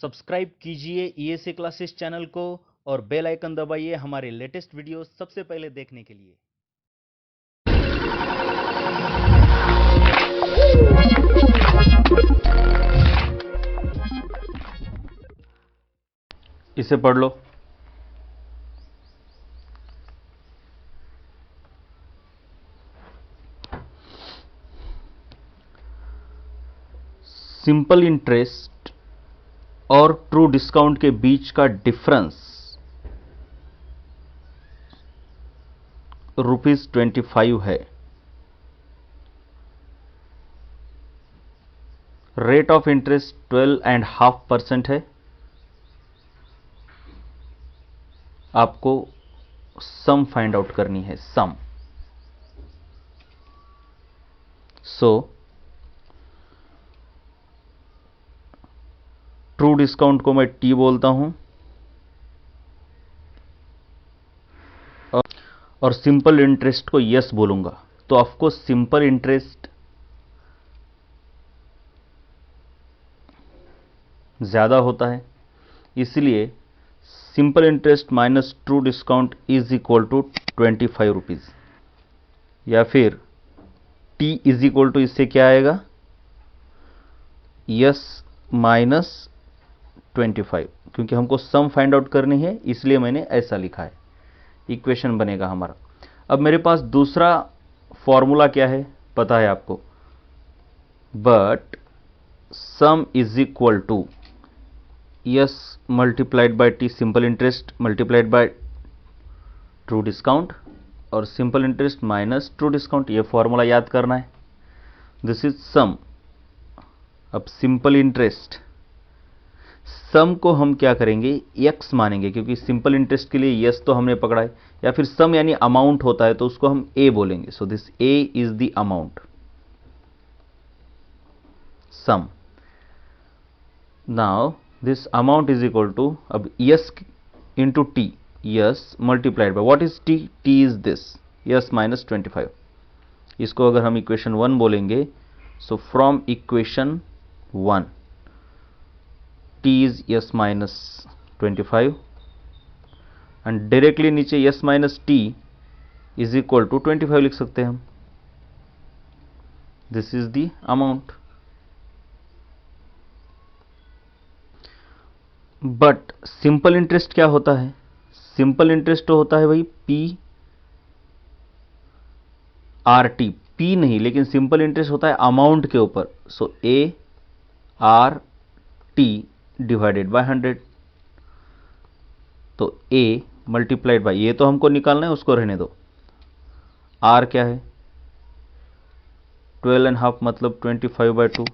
Subscribe कीजिए ESA classes channel को और बेल आइकन दबाइए हमारे लेटेस्ट वीडियो सबसे पहले देखने के लिए। इसे पढ़ लो। सिंपल इंटरेस्ट और ट्रू डिस्काउंट के बीच का डिफरेंस ₹25 है। रेट ऑफ इंटरेस्ट 12.5% है। आपको सम फाइंड आउट करनी है, सम। सो ट्रू डिस्काउंट को मैं टी बोलता हूं और सिंपल इंटरेस्ट को यस बोलूंगा। तो आपको सिंपल इंटरेस्ट ज्यादा होता है, इसलिए simple interest minus true discount is equal to ₹25, या फिर टी इज इक्वल टू इससे क्या आएगा, यस माइनस 25, क्योंकि हमको सम फाइंड आउट करनी है इसलिए मैंने ऐसा लिखा है। इक्वेशन बनेगा हमारा। अब मेरे पास दूसरा फॉर्मूला क्या है पता है आपको, but sum is equal to S multiplied by T, simple interest multiplied by true discount, और simple interest minus true discount. ये फॉर्मूला याद करना है। This is sum. अब सिंपल इंटरेस्ट, सम को हम क्या करेंगे, एक्स मानेंगे, क्योंकि सिंपल इंटरेस्ट के लिए यस तो हमने पकड़ा है, या फिर सम यानी अमाउंट होता है तो उसको हम ए बोलेंगे। So this A is the amount, sum. Now this amount is equal to, अब S into T, S multiplied by what is T, T is this S minus 25। इसको अगर हम इक्वेशन 1 बोलेंगे, so from equation 1 t is s minus 25 and directly नीचे s minus T is equal to 25 लिख सकते हैं हम। This is the amount. But simple interest क्या होता है, सिंपल इंटरेस्ट तो होता है भाई पी आर टी, पी नहीं, लेकिन सिंपल इंटरेस्ट होता है अमाउंट के ऊपर। So A R T divided by 100। तो a मल्टीप्लाइड बाय, ये तो हमको निकालना है, उसको रहने दो। r क्या है, 12.5 मतलब 25/2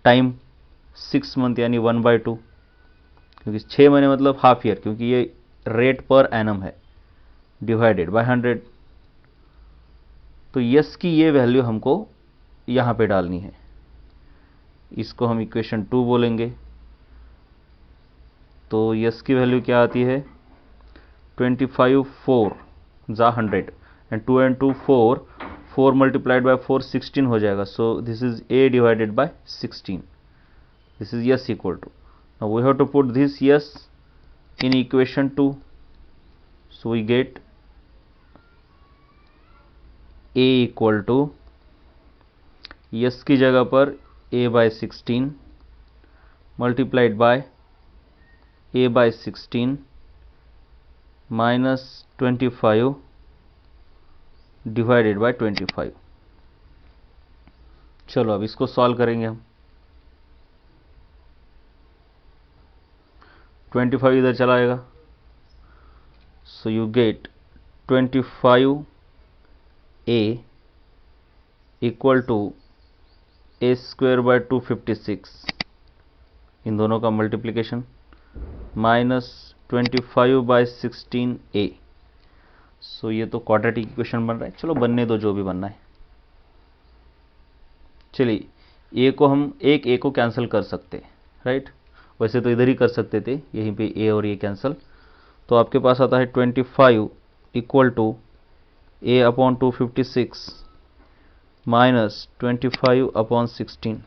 टाइम 6 मंथ यानी 1/2, क्योंकि 6 महीने मतलब हाफ ईयर, क्योंकि ये रेट पर एनम है, डिवाइडेड बाय 100। तो यस की ये वैल्यू हमको यहां पे डालनी है। इसको हम इक्वेशन 2 बोलेंगे। तो यस की वैल्यू क्या आती है, 25 4 जा 100 एंड 2 and 2 4, 4 मल्टीप्लाइड बाय 4 16 हो जाएगा। So this is a divided by 16। This is yes equal to, now we have to put this yes in equation 2। So we get a equal to, yes की जगह पर a by 16 multiplied by a by 16 minus 25 divided by 25। चलो अब इसको solve करेंगे हम। 25 इधर चला आएगा, so you get 25 a equal to a square by 256, इन दोनों का multiplication, minus 25 by 16 a। So ये तो क्वाड्रेटिक इक्वेशन बन रहा है, चलो बनने दो जो भी बनना है। चलिए a को हम एक a को कैंसिल कर सकते हैं, राइट। वैसे तो इधर ही कर सकते थे, यहीं पे a और a कैंसिल। तो आपके पास आता है 25 equal to a upon 256 minus 25 upon 16।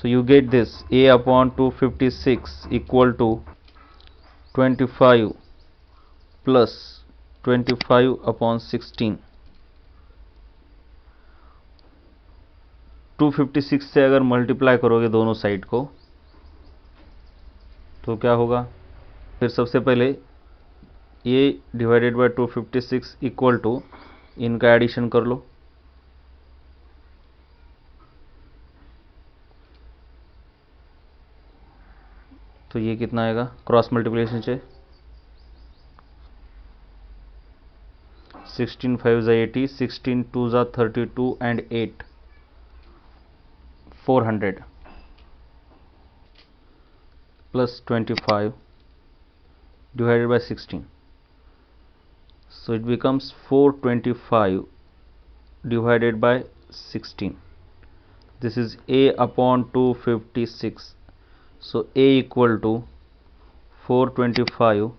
So you get this a upon 256 equal to 25 plus 25 upon 16। 256 से अगर मल्टीप्लाई करोगे दोनों साइड को तो क्या होगा? फिर सबसे पहले ये डिवाइडेड बाय 256 इक्वल टू इनका एडिशन कर लो। तो ये कितना आएगा? क्रॉस मल्टीप्लिकेशन से 16 5 ज़ा 80, 16 2 ज़ा 32 and 8 400 plus 25 divided by 16, so it becomes 425 divided by 16. This is a upon 256, so a equal to 425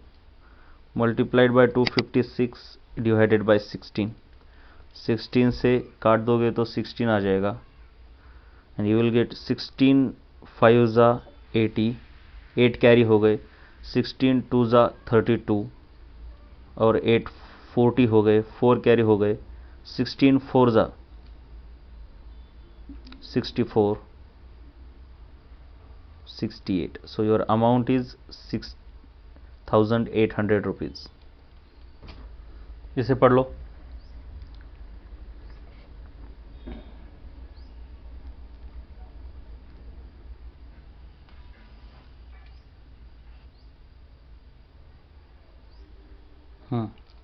multiplied by 256 divided by 16. 16 से काट दोगे तो 16 आ जाएगा and you will get 16 5 ज़ा 80, 8 कैरी हो गए, 16 2 ज़ा 32 और 8 40 हो गए, 4 कैरी हो गए, 16 4 ज़ा 64 68। So your amount is 6,800 rupees। इसे पढ़ लो।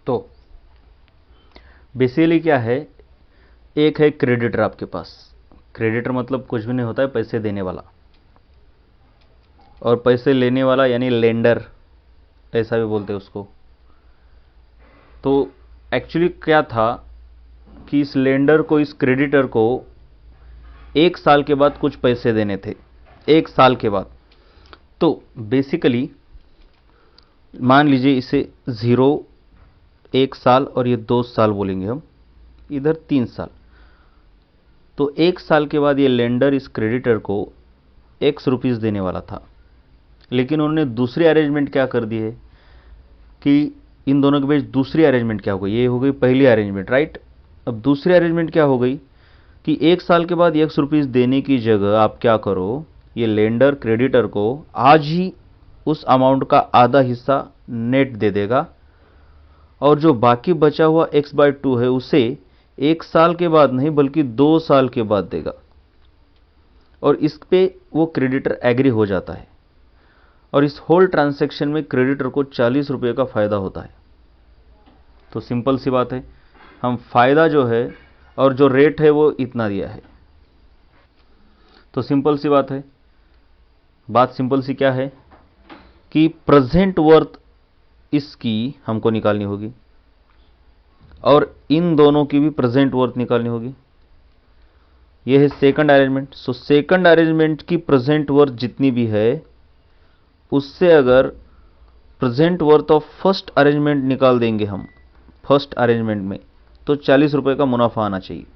तो बेसिकली क्या है, एक है क्रेडिटर आपके पास। क्रेडिटर मतलब कुछ भी नहीं होता है, पैसे देने वाला, और पैसे लेने वाला यानी लेंडर, ऐसा भी बोलते हैं उसको। तो एक्चुअली क्या था कि इस लेंडर को, इस क्रेडिटर को 1 साल के बाद कुछ पैसे देने थे, 1 साल के बाद। तो बेसिकली मान लीजिए इसे 0 1 साल और ये 2 साल बोलेंगे हम, इधर 3 साल। तो 1 साल के बाद ये लेंडर इस क्रेडिटर को x रुपीस देने वाला था, लेकिन उन्होंने दूसरी अरेंजमेंट क्या कर दी है कि इन दोनों के बीच दूसरी अरेंजमेंट क्या हो गई? ये हो गई पहली अरेंजमेंट, राइट। अब दूसरी अरेंजमेंट क्या हो गई कि 1 साल के बाद x रुपीस देने की जगह आप क्या करो, ये लेंडर क्रेडिटर को आज ही उस अमाउंट का आधा हिस्सा नेट दे देगा, और जो बाकी बचा हुआ x/2 है उसे 1 साल के बाद नहीं बल्कि 2 साल के बाद देगा। और इस पे वो क्रेडिटर एग्री हो जाता है, और इस होल ट्रांजैक्शन में क्रेडिटर को 40 रुपये का फ़ायदा होता है। तो सिंपल सी बात है, हम फ़ायदा जो है और जो रेट है वो इतना दिया है। तो सिंपल सी बात है, बात सिंपल सी क्या है कि प्रेजेंट वर्थ इसकी हमको निकालनी होगी, और इन दोनों की भी प्रेजेंट वर्थ निकालनी होगी। यह है second arrangement. So second arrangement की प्रेजेंट वर्थ जितनी भी है उससे अगर present worth of first arrangement निकाल देंगे हम फर्स्ट अरेंजमेंट में, तो 40 रुपये का मुनाफा आना चाहिए।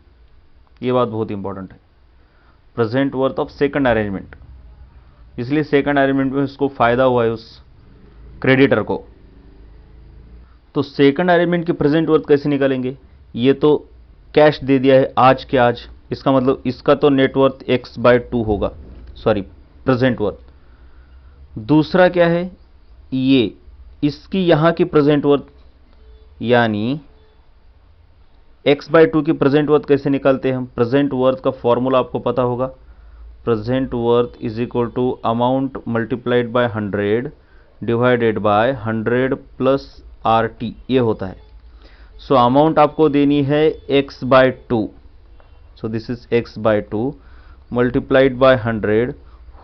ये बात बहुत इंपॉर्टेंट है, present worth of second arrangement. इसलिए सेकंड अरेंजमेंट में उसको फ़ायदा हुआ है उस क्रेडिटर को। तो सेकंड अरेंजमेंट की प्रेजेंट वर्थ कैसे निकालेंगे? ये तो कैश दे दिया है आज के आज, इसका मतलब इसका तो नेटवर्थ x/2 होगा, सॉरी प्रेजेंट वर्थ। दूसरा क्या है, ये इसकी यहाँ की प्रेजेंट वर्थ, यानी x/2 की प्रेजेंट वर्थ कैसे निकालते हैं हम? प्रेजेंट वर्थ का फॉर्मूला आपको पता होगा, present worth is equal to amount multiplied by 100 divided by 100 plus RT, ये होता है। सो अमाउंट आपको देनी है x/2, so this is x/2 multiplied by 100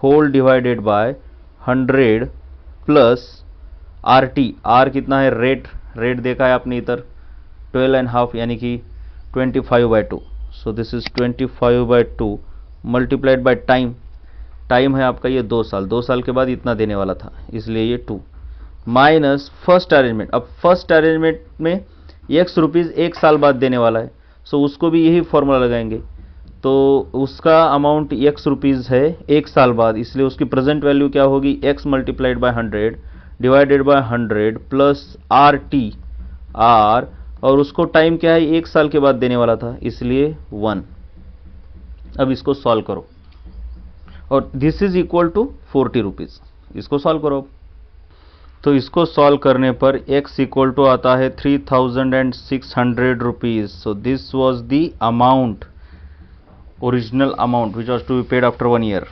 whole divided by 100 plus RT। R कितना है? रेट देखा है आपने इधर 12.5 यानी कि 25/2। सो this is 25/2 multiplied by time है आपका ये 2 साल। 2 साल के बाद इतना देने वाला था, इसलिए ये 2 माइनस फर्स्ट अरेंजमेंट। अब फर्स्ट अरेंजमेंट में x रुपीज़ 1 साल बाद देने वाला है, सो उसको भी यही फॉर्मूला लगाएंगे। तो उसका अमाउंट x रुपीज़ है 1 साल बाद, इसलिए उसकी प्रेजेंट वैल्यू क्या होगी, x multiplied by 100 divided by 100 plus RT R, और उसको टाइम क्या है 1 साल के बाद देने वाला था, इसलिए 1। अब इसको सॉल्व करो और this is equal to 40 rupees. इसको सॉल्व करो। तो इसको सॉल्व करने पर x इक्वल टू आता है 3600 rupees. So this was the amount, original amount which was to be paid after 1 year.